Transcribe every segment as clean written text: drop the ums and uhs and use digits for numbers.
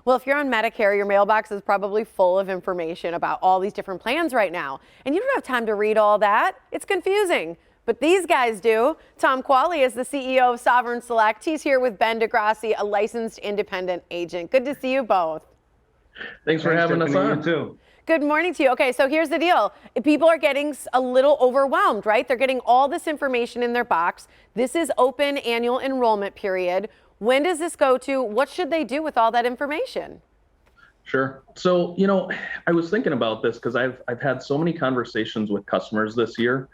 Well, if you're on Medicare, your mailbox is probably full of information about all these different plans right now. And you don't have time to read all that. It's confusing. But these guys do. Tom Qualley is the CEO of Sovereign Select. He's here with Ben DeGrassi, a licensed independent agent. Good to see you both. Thanks for having us on. You too. Good morning to you. Okay, so here's the deal. People are getting a little overwhelmed, right? They're getting all this information in their box. This is open annual enrollment period. When does this go to? What should they do with all that information? Sure. So, I was thinking about this because I've had so many conversations with customers this year.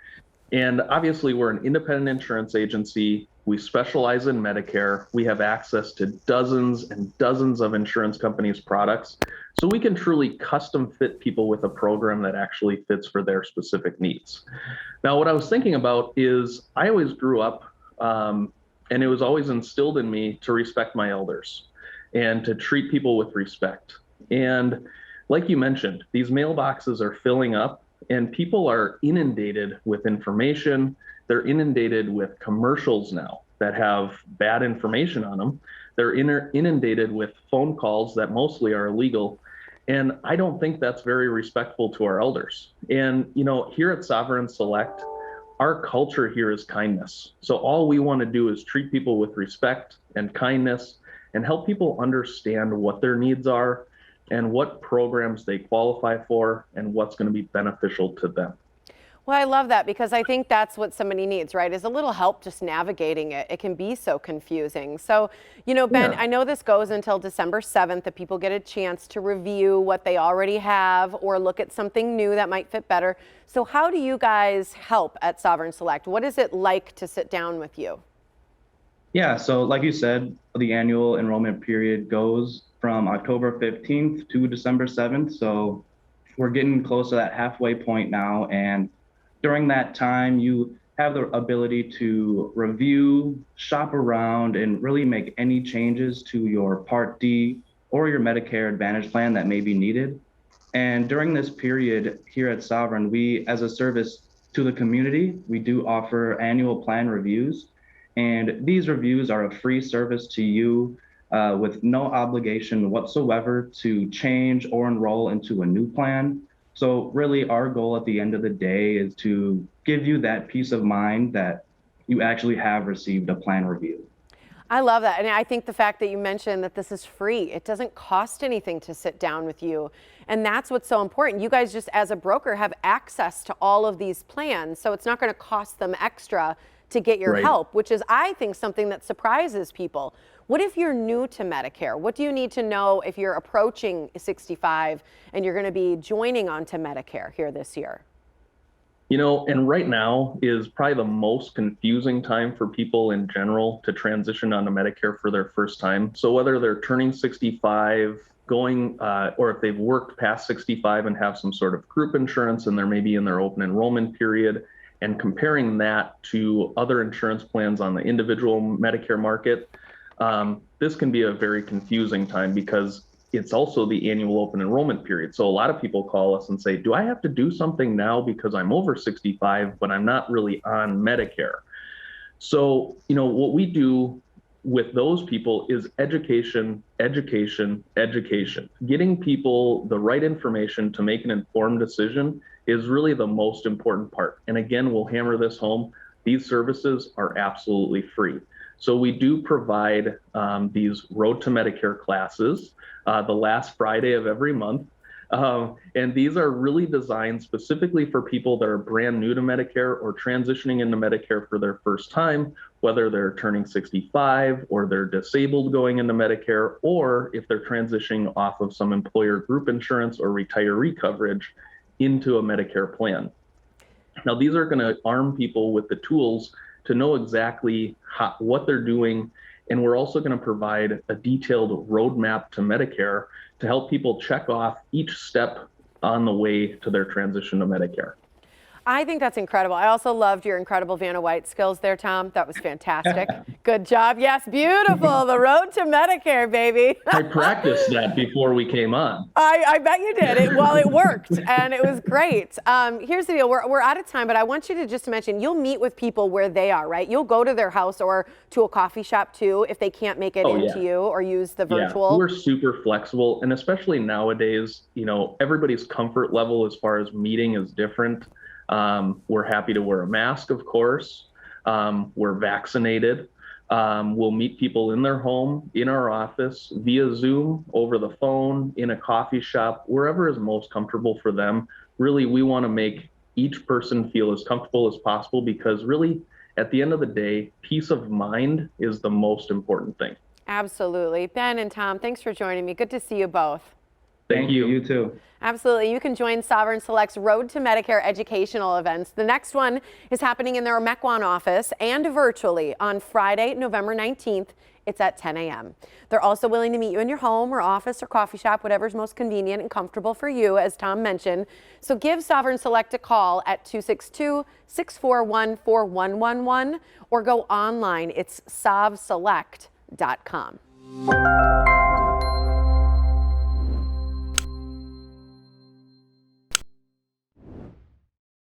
And obviously, we're an independent insurance agency. We specialize in Medicare. We have access to dozens and dozens of insurance companies' products. So we can truly custom fit people with a program that actually fits for their specific needs. Now, what I was thinking about is I always grew up, and it was always instilled in me to respect my elders and to treat people with respect. And like you mentioned, these mailboxes are filling up and people are inundated with information. They're inundated with commercials now that have bad information on them. They're inundated with phone calls that mostly are illegal. And I don't think that's very respectful to our elders. And, here at Sovereign Select, our culture here is kindness. So all we want to do is treat people with respect and kindness and help people understand what their needs are and what programs they qualify for and what's going to be beneficial to them. Well, I love that because I think that's what somebody needs, right? Is a little help just navigating it. It can be so confusing. So, Ben, Yeah. I know this goes until December 7th that people get a chance to review what they already have or look at something new that might fit better. So how do you guys help at Sovereign Select? What is it like to sit down with you? Yeah, so like you said, the annual enrollment period goes from October 15th to December 7th. So we're getting close to that halfway point now. And during that time, you have the ability to review, shop around, and really make any changes to your Part D or your Medicare Advantage plan that may be needed. And during this period here at Sovereign, we, as a service to the community, we do offer annual plan reviews. And these reviews are a free service to you with no obligation whatsoever to change or enroll into a new plan. So really our goal at the end of the day is to give you that peace of mind that you actually have received a plan review. I love that. And I think the fact that you mentioned that this is free, it doesn't cost anything to sit down with you. And that's what's so important. You guys just as a broker have access to all of these plans. So it's not going to cost them extra to get your Right. help, which is, I think, something that surprises people. What if you're new to Medicare? What do you need to know if you're approaching 65 and you're going to be joining onto Medicare here this year? And right now is probably the most confusing time for people in general to transition onto Medicare for their first time. So whether they're turning 65, going, or if they've worked past 65 and have some sort of group insurance and they're maybe in their open enrollment period, and comparing that to other insurance plans on the individual Medicare market, this can be a very confusing time because it's also the annual open enrollment period. So a lot of people call us and say, do I have to do something now because I'm over 65, but I'm not really on Medicare? So, what we do with those people is education, education, education. Getting people the right information to make an informed decision is really the most important part. And again, we'll hammer this home. These services are absolutely free. So we do provide these Road to Medicare classes the last Friday of every month. And these are really designed specifically for people that are brand new to Medicare or transitioning into Medicare for their first time, whether they're turning 65 or they're disabled going into Medicare, or if they're transitioning off of some employer group insurance or retiree coverage into a Medicare plan. Now, these are going to arm people with the tools to know exactly what they're doing. And we're also going to provide a detailed roadmap to Medicare to help people check off each step on the way to their transition to Medicare. I think that's incredible. I also loved your incredible Vanna White skills there, Tom. That was fantastic. Good job. Yes, beautiful. The road to Medicare, baby. I practiced that before we came on. I bet you did. It worked, and it was great. Here's the deal. We're out of time, but I want you to just mention, you'll meet with people where they are, right? You'll go to their house or to a coffee shop, too, if they can't make it into you or use the virtual. Yeah, we're super flexible, and especially nowadays, everybody's comfort level as far as meeting is different. We're happy to wear a mask, of course. We're vaccinated. We'll meet people in their home, in our office, via Zoom, over the phone, in a coffee shop, wherever is most comfortable for them. Really, we want to make each person feel as comfortable as possible, because really, at the end of the day, peace of mind is the most important thing. Absolutely. Ben and Tom, thanks for joining me. Good to see you both. Thank you. You too. Absolutely. You can join Sovereign Select's Road to Medicare educational events. The next one is happening in their Mequon office and virtually on Friday, November 19th. It's at 10 a.m. They're also willing to meet you in your home or office or coffee shop, whatever's most convenient and comfortable for you, as Tom mentioned. So give Sovereign Select a call at 262-641-4111 or go online. It's sovselect.com.